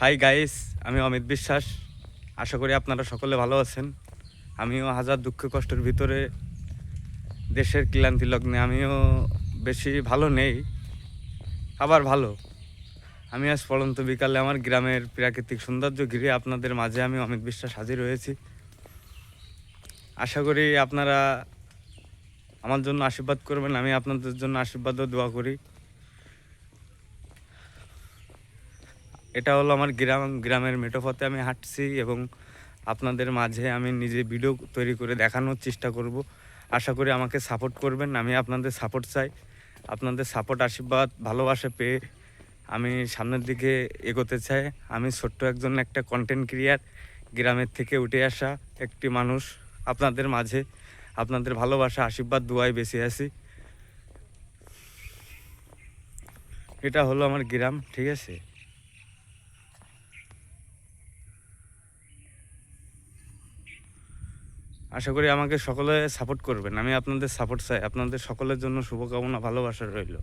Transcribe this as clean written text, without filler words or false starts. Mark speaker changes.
Speaker 1: Hi guys, আমি অমিত বিশ্বাস। আশা করি আপনারা সকলে ভালো আছেন। আমিও হাজার দুঃখ কষ্টের ভিতরে দেশের ক্লান্তি লগ্নে আমিও বেশি ভালো নেই, আবার ভালো। আমি আজ পড়ন্ত বিকালে আমার গ্রামের প্রাকৃতিক সৌন্দর্য ঘিরে আপনাদের মাঝে আমি অমিত বিশ্বাস হাজির হয়েছি। আশা করি আপনারা আমার জন্য আশীর্বাদ করবেন, আমি আপনাদের জন্য আশীর্বাদ ও দোয়া করি। এটা হলো আমার গ্রামের মেঠোপথে আমি হাঁটছি এবং আপনাদের মাঝে আমি নিজে ভিডিও তৈরি করে দেখানোর চেষ্টা করব। আশা করি আমাকে সাপোর্ট করবেন। আমি আপনাদের সাপোর্ট চাই। আপনাদের সাপোর্ট, আশীর্বাদ, ভালোবাসা পেয়ে আমি সামনের দিকে এগোতে চাই। আমি ছোট্ট একটা কন্টেন্ট ক্রিয়েটর, গ্রামের থেকে উঠে আসা একটি মানুষ। আপনাদের মাঝে আপনাদের ভালোবাসা, আশীর্বাদ, দোয়ায় বেঁচে আছি। এটা হলো আমার গ্রাম, ঠিক আছে। আশা করি আমাকে সকলে সাপোর্ট করবেন। আমি আপনাদের সাপোর্ট চাই। আপনাদের সকলের জন্য শুভকামনা, ভালোবাসা রইল।